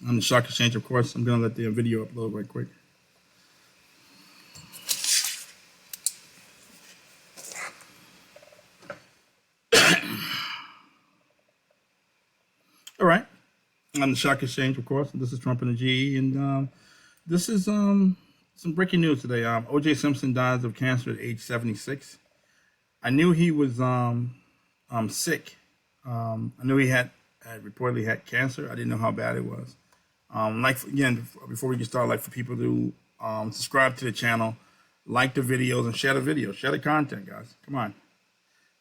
on the Stock Exchange, of course. I'm going to let the video upload right quick. All right. On the Stock Exchange, of course. This is Trump and the GE. And this is some breaking news today. O.J. Simpson dies of cancer at age 76. I knew he was sick. I knew he had reportedly had cancer. I didn't know how bad it was. Again, before we get started, like for people to subscribe to the channel, like the videos, and share the videos, share the content, guys. Come on.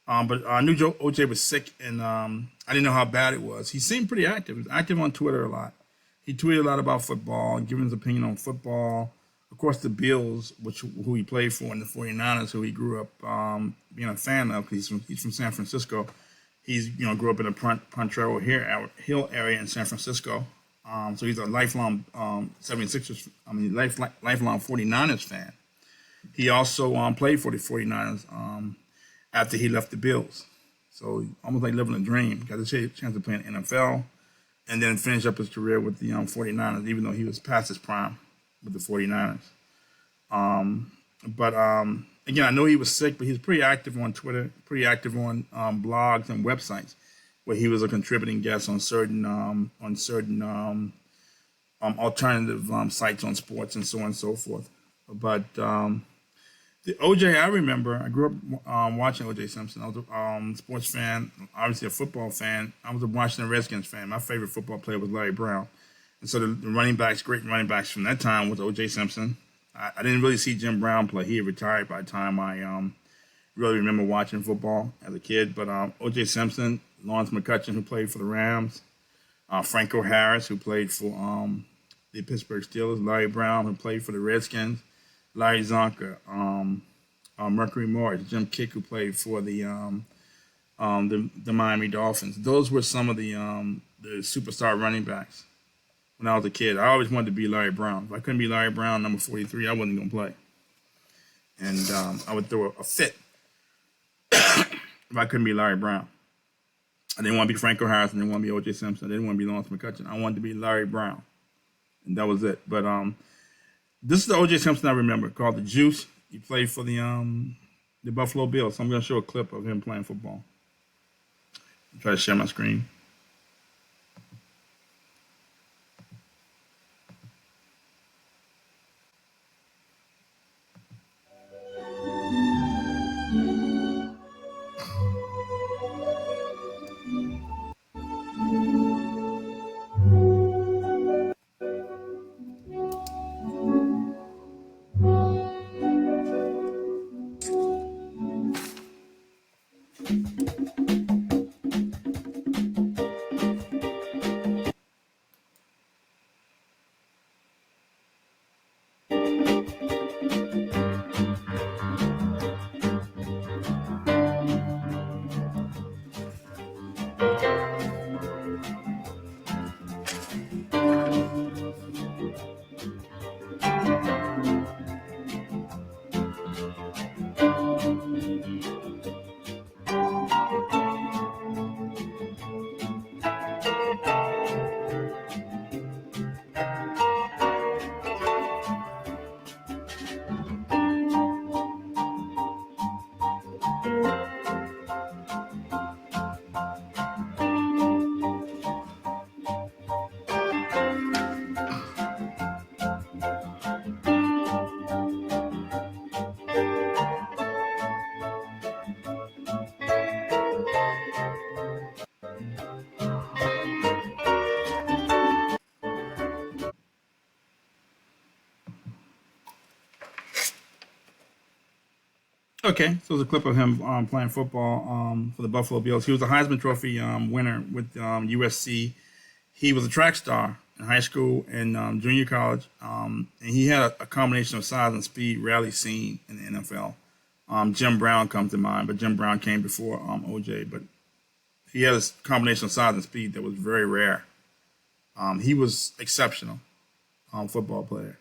But I knew OJ was sick, and I didn't know how bad it was. He seemed pretty active. He was active on Twitter a lot. He tweeted a lot about football, giving his opinion on football. Of course, the Bills, who he played for, and the 49ers, who he grew up being a fan of, because he's from San Francisco. He's grew up in the Pontero Hill area in San Francisco. So he's a lifelong 76ers, lifelong 49ers fan. He also played for the 49ers after he left the Bills. So almost like living a dream. Got a chance to play in the NFL and then finish up his career with the 49ers, even though he was past his prime with the 49ers. Again, I know he was sick, but he's pretty active on Twitter, pretty active on blogs and websites, where he was a contributing guest on certain alternative sites on sports and so on and so forth. But the OJ I remember, I grew up watching OJ Simpson. I was a sports fan, obviously a football fan. I was a Washington Redskins fan. My favorite football player was Larry Brown. And so the great running backs from that time was OJ Simpson. I didn't really see Jim Brown play. He had retired by the time I really remember watching football as a kid. But O.J. Simpson, Lawrence McCutcheon, who played for the Rams, Franco Harris, who played for the Pittsburgh Steelers, Larry Brown, who played for the Redskins, Larry Zonka, Mercury Morris, Jim Kick, who played for the Miami Dolphins. Those were some of the superstar running backs. When I was a kid, I always wanted to be Larry Brown. If I couldn't be Larry Brown, number 43, I wasn't going to play. And I would throw a fit if I couldn't be Larry Brown. I didn't want to be Franco Harris. I didn't want to be O.J. Simpson. I didn't want to be Lawrence McCutcheon. I wanted to be Larry Brown. And that was it. But this is the O.J. Simpson I remember, called The Juice. He played for the Buffalo Bills. So I'm going to show a clip of him playing football. I'll try to share my screen. Okay, so it's a clip of him playing football for the Buffalo Bills. He was a Heisman Trophy winner with USC. He was a track star in high school and junior college, and he had a combination of size and speed rarely seen in the NFL. Jim Brown comes to mind, but Jim Brown came before OJ. But he had a combination of size and speed that was very rare. He was exceptional football player.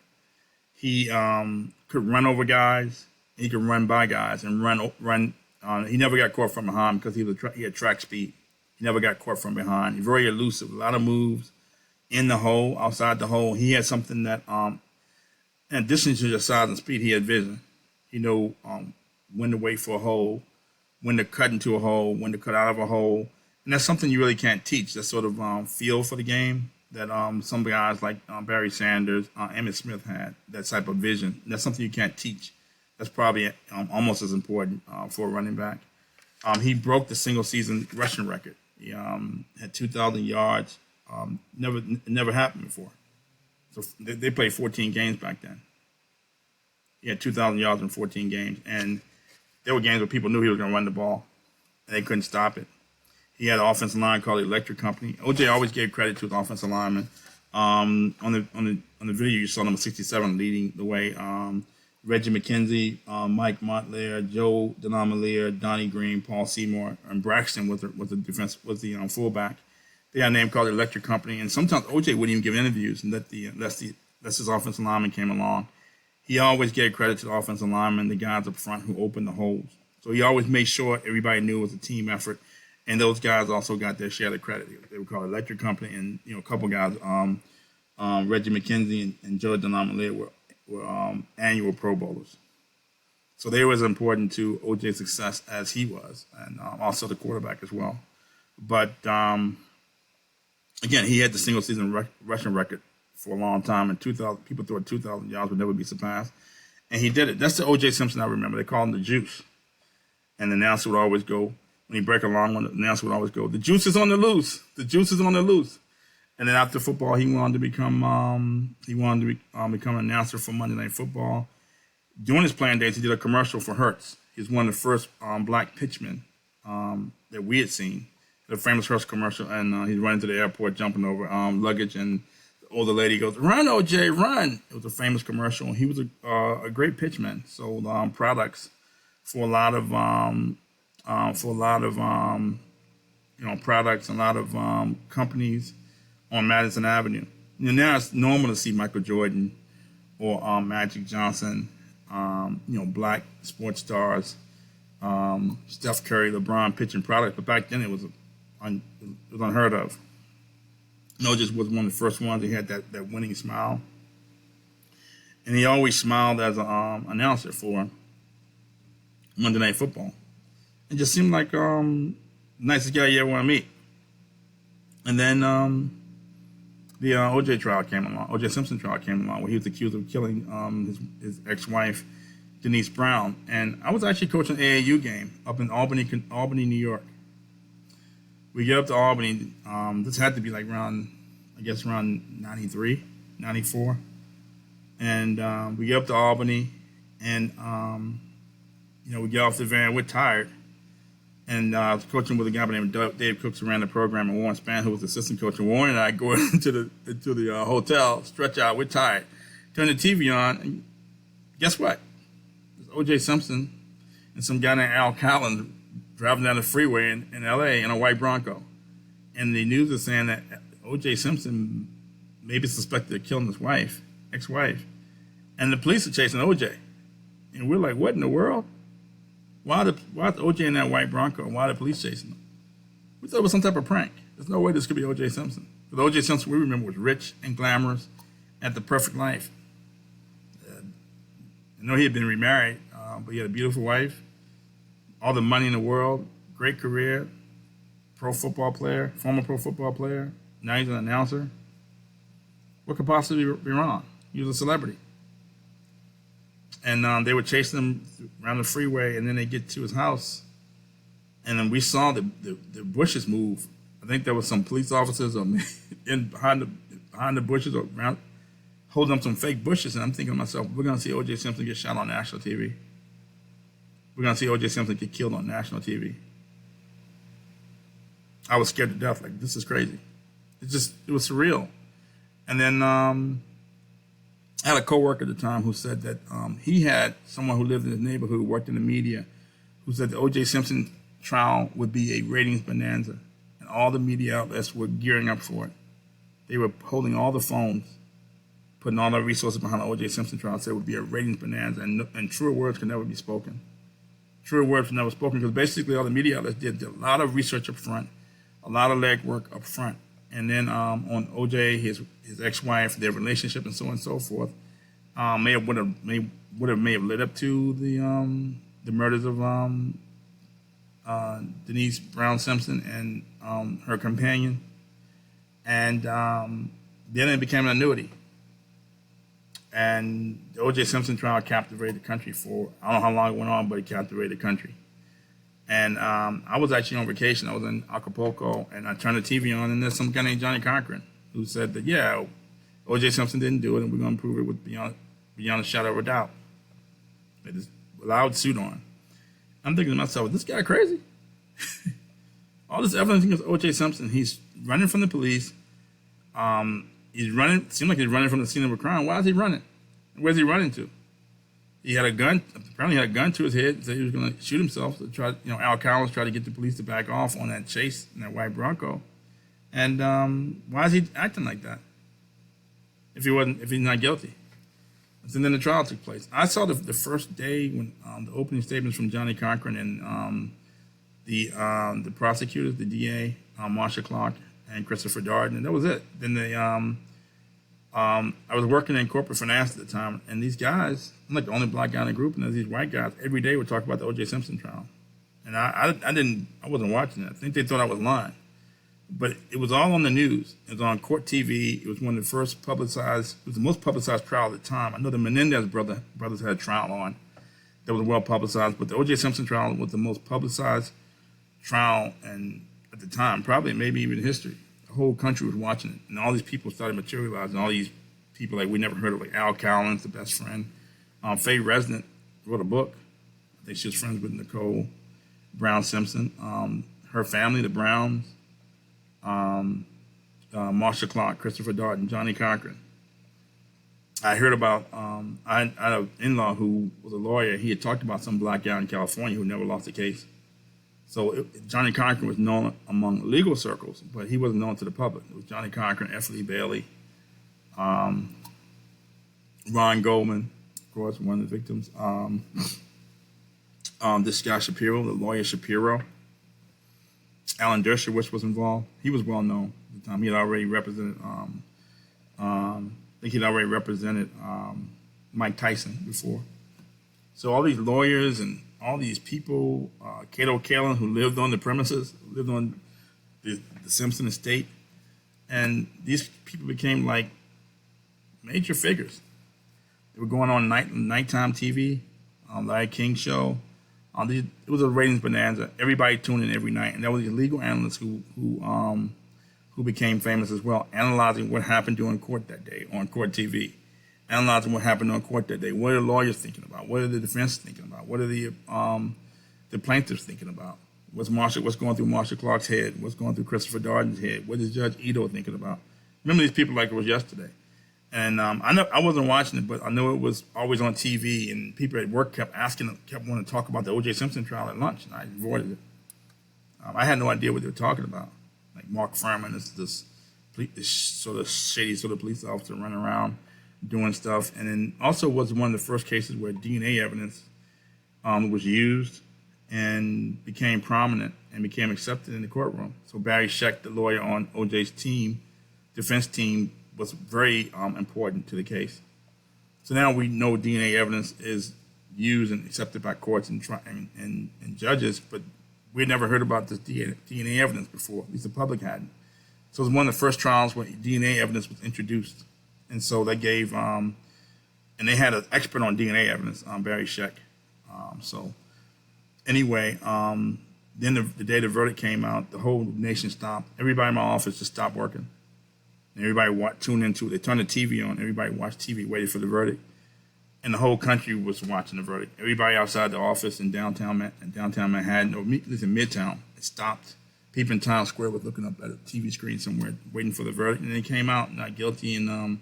He could run over guys. He could run by guys and run. He never got caught from behind because he had track speed. He never got caught from behind. He's very elusive, a lot of moves, in the hole, outside the hole. He had something that, in addition to just size and speed, he had vision. He knew when to wait for a hole, when to cut into a hole, when to cut out of a hole. And that's something you really can't teach. That sort of feel for the game that some guys like Barry Sanders, Emmitt Smith had, that type of vision. And that's something you can't teach. That's probably almost as important for a running back. He broke the single season rushing record. He had 2,000 yards. Never happened before. So they played 14 games back then. He had 2,000 yards in 14 games. And there were games where people knew he was going to run the ball, and they couldn't stop it. He had an offensive line called the Electric Company. OJ always gave credit to his offensive linemen. On the video, you saw number 67 leading the way. Reggie McKenzie, Mike Montlair, Joe Denamalier, Donnie Green, Paul Seymour, and Braxton was the fullback. They had a name called the Electric Company, and sometimes OJ wouldn't even give interviews unless his offensive lineman came along. He always gave credit to the offensive linemen, the guys up front who opened the holes. So he always made sure everybody knew it was a team effort, and those guys also got their share of credit. They were called Electric Company, and a couple guys, Reggie McKenzie and Joe Denamalier were annual Pro Bowlers. So they were as important to OJ's success as he was, and also the quarterback as well. But again, he had the single season rushing record for a long time, and 2,000 people thought 2,000 yards would never be surpassed, and he did it. That's the O.J. Simpson I remember. They called him the Juice, and the announcer would always go when he break a long one. The announcer would always go, "The juice is on the loose. The juice is on the loose." And then after football, he wanted to become an announcer for Monday Night Football. During his playing days, he did a commercial for Hertz. He was one of the first black pitchmen that we had seen. The famous Hertz commercial, and he's running to the airport, jumping over luggage, and the older lady goes, "Run, OJ, run!" It was a famous commercial. He was a great pitchman. Sold products for a lot of products, a lot of companies on Madison Avenue. Now it's normal to see Michael Jordan or Magic Johnson, black sports stars, Steph Curry, LeBron pitching products. But back then it was unheard of. Just was one of the first ones. He had that winning smile, and he always smiled as an announcer for Monday Night Football. It just seemed like nicest guy you ever want to meet. And then the OJ trial came along. OJ Simpson trial came along, where he was accused of killing his ex-wife, Denise Brown. And I was actually coaching an AAU game up in Albany, New York. We get up to Albany. This had to be like around 93, 94. And we get up to Albany, and we get off the van. We're tired. And I was coaching with a guy named Dave Cooks, who ran the program, and Warren Span, who was the assistant coach. And Warren and I go into the hotel, stretch out. We're tired. Turn the TV on, and guess what? There's O.J. Simpson and some guy named Al Collins driving down the freeway in L.A. in a white Bronco. And the news is saying that O.J. Simpson may be suspected of killing his ex-wife. And the police are chasing O.J. And we're like, what in the world? Why is O.J. in that white Bronco? Why are the police chasing him? We thought it was some type of prank. There's no way this could be O.J. Simpson. But O.J. Simpson, we remember, was rich and glamorous, had the perfect life. I know he had been remarried, but he had a beautiful wife, all the money in the world, great career, former pro football player. Now he's an announcer. What could possibly be wrong? He was a celebrity. And they were chasing him around the freeway, and then they get to his house, and then we saw the bushes move. I think there was some police officers behind the bushes or around, holding up some fake bushes, and I'm thinking to myself, we're going to see O.J. Simpson get shot on national TV. We're going to see O.J. Simpson get killed on national TV. I was scared to death. Like, this is crazy. It was surreal. And then I had a coworker at the time who said that he had someone who lived in his neighborhood who worked in the media who said the O.J. Simpson trial would be a ratings bonanza, and all the media outlets were gearing up for it. They were holding all the phones, putting all their resources behind the O.J. Simpson trial, said it would be a ratings bonanza, and truer words could never be spoken. Truer words were never spoken because basically all the media outlets did a lot of research up front, a lot of legwork up front, and then on OJ, his ex-wife, their relationship, and so on and so forth, may have led up to the murders of Denise Brown Simpson and her companion, and then it became an annuity. And the O.J. Simpson trial captivated the country for, I don't know how long it went on, but it captivated the country. And I was actually on vacation. I was in Acapulco, and I turned the TV on, and there's some guy named Johnny Cochran who said that, yeah, O.J. Simpson didn't do it, and we're going to prove it with beyond a shadow of a doubt. With his loud suit on. I'm thinking to myself, is this guy crazy? All this evidence against O.J. Simpson. He's running from the police. He's running. Seems like he's running from the scene of a crime. Why is he running? Where's he running to? He had a gun. Apparently, he had a gun to his head. Said he was going to shoot himself. So Al Collins tried to get the police to back off on that chase in that white Bronco. And why is he acting like that? If he's not guilty. And then the trial took place. I saw the first day when the opening statements from Johnny Cochran and the prosecutors, the DA, Marsha Clark, and Christopher Darden, and that was it. Then I was working in corporate finance at the time, and these guys, I'm like the only black guy in the group, and there's these white guys every day would talk about the O.J. Simpson trial, and I wasn't watching it. I think they thought I was lying, but it was all on the news. It was on court TV. It was one of the first publicized. It was the most publicized trial at the time. I know the Menendez brothers had a trial on that was well publicized, but the O.J. Simpson trial was the most publicized trial, and at the time, probably maybe even history. The whole country was watching it, and all these people started materializing. All these people like we never heard of, like Al Collins, the best friend. Faye Resnick wrote a book. I think she was friends with Nicole Brown Simpson. Her family, the Browns, Marsha Clark, Christopher Darden, Johnny Cochran. I heard about, I had an in-law who was a lawyer. He had talked about some black guy in California who never lost a case. So Johnny Cochran was known among legal circles, but he wasn't known to the public. It was Johnny Cochran, F. Lee Bailey, Ron Goldman, of course, one of the victims. This guy Shapiro, the lawyer Shapiro. Alan Dershowitz was involved. He was well known at the time. He had already represented, I think he'd already represented Mike Tyson before. So all these lawyers and all these people, Cato Kalin, who lived on the premises, lived on the Simpson estate, and these people became like major figures. They were going on nighttime TV, Larry King show. It was a ratings bonanza. Everybody tuned in every night, and there were these legal analysts who became famous as well, analyzing what happened during court that day on court TV. Analyzing what happened on court that day. What are the lawyers thinking about? What are the defense thinking about? What are the plaintiffs thinking about? What's going through Marsha Clark's head? What's going through Christopher Darden's head? What is Judge Ito thinking about? Remember these people like it was yesterday. And I wasn't watching it, but I know it was always on TV, and people at work kept wanting to talk about the O.J. Simpson trial at lunch, and I avoided it. I had no idea what they were talking about. Like Mark Furman, this sort of shady sort of police officer running around doing stuff, and then also was one of the first cases where DNA evidence was used and became prominent and became accepted in the courtroom. So Barry Scheck, the lawyer on OJ's team, defense team, was very important to the case. So now we know DNA evidence is used and accepted by courts and judges, but we'd never heard about this DNA evidence before. At least the public hadn't. So it was one of the first trials where DNA evidence was introduced. And so they gave, and they had an expert on DNA evidence, Barry Scheck. So anyway, then the day the verdict came out, the whole nation stopped. Everybody in my office just stopped working. And everybody tuned into it. They turned the TV on. Everybody watched TV, waited for the verdict. And the whole country was watching the verdict. Everybody outside the office in downtown Manhattan, or at least in Midtown, it stopped. People in Times Square were looking up at a TV screen somewhere, waiting for the verdict. And they came out not guilty. And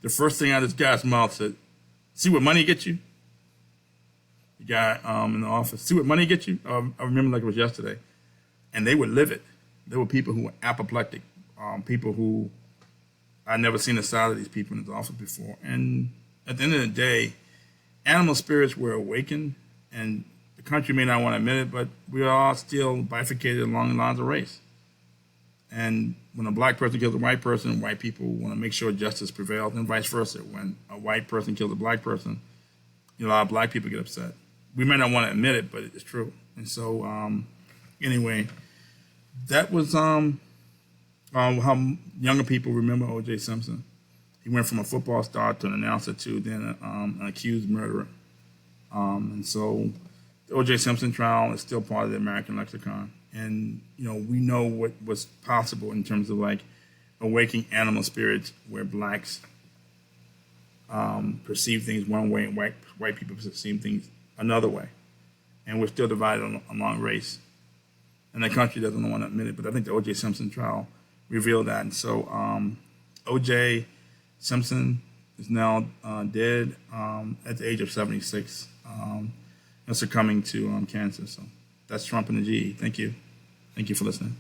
the first thing out of this guy's mouth said, "See what money gets you?" The guy in the office, "See what money gets you?" I remember like it was yesterday. And they were livid. There were people who were apoplectic, people who I'd never seen the side of these people in his office before. And at the end of the day, animal spirits were awakened, and the country may not want to admit it, but we are all still bifurcated along the lines of race. And when a black person kills a white person, white people want to make sure justice prevails, and vice versa. When a white person kills a black person, a lot of black people get upset. We may not want to admit it, but it's true. And so, anyway, that was how younger people remember O.J. Simpson. He went from a football star to an announcer to then an accused murderer. And so the O.J. Simpson trial is still part of the American lexicon. And, we know what was possible in terms of like awakening animal spirits where blacks perceive things one way and white people perceive things another way. And we're still divided along race. And the country doesn't want to admit it, but I think the O.J. Simpson trial revealed that. And so O.J. Simpson is now dead at the age of 76, succumbing to cancer. So that's Trump and the GE. Thank you. Thank you for listening.